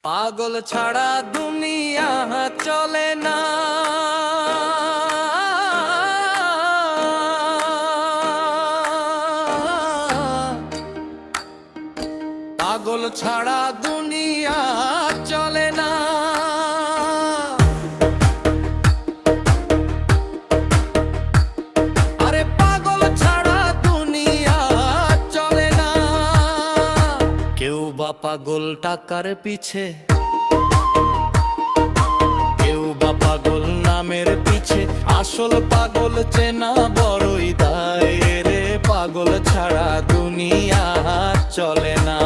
পাগল ছাড়া দুনিয়া চলে না। পাগল ছাড়া দুনিয়া চলে না। আরে পাগল ছাড়া দুনিয়া চলে না। কেউ বা পাগল টাকার পিছে, কেউ বা পাগল নামের পিছে, আসল পাগল চেনা বড়ই দায় রে। পাগল ছাড়া দুনিয়া চলে না।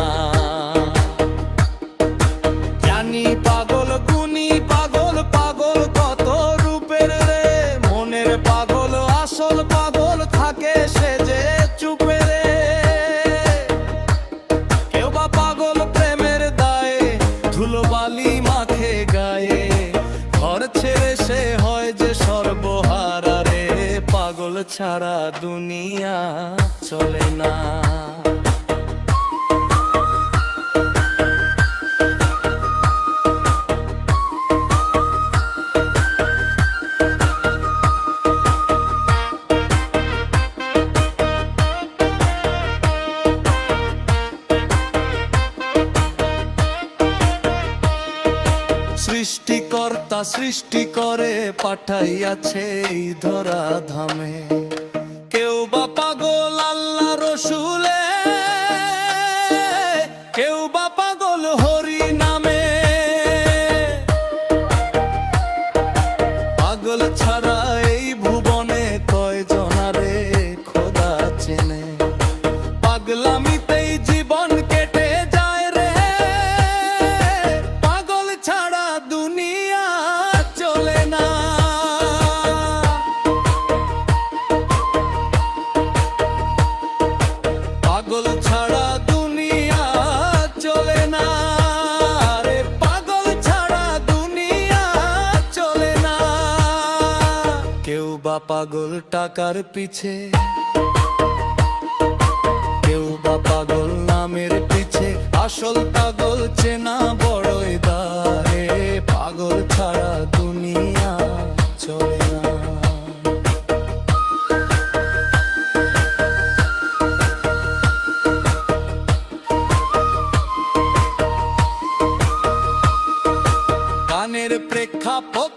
জানি পাগল গুণী পাগল, পাগল কত রূপের রে। মনের পাগল আসল পাগল থাকে সেজে চুপে রে। কেউ বা পাগল প্রেমের দায়ে ধুলোবালি মাখে গায়ে, ঘর ছেড়ে সে হয় যে সর্বহারা রে। পাগল ছাড়া দুনিয়া চলে না। সৃষ্টিকর্তা সৃষ্টি করে পাঠাইয়াছে এই ধরা ধামে। কেউ বা পাগল আল্লাহ রসুলে, কেউ বা পাগল হরি নামে। পাগল ছাড়া এই ভুবনে কয়জনারে খোদা চেনে। পাগলামিতেই জীবন কেটে যায় রে। পাগল ছাড়া দুনিয়া চলে না। পাগল ছাড়া দুনিয়া চলে না রে। পাগল ছাড়া দুনিয়া চলে না। কেউ বা পাগল টাকার পিছে, কেউ বা পাগল নামের পিছে, আসল পাগল চেনা বড়ই দায়। পাগল ছাড়া দুনিয়া চলে না। গানের প্রেক্ষাপট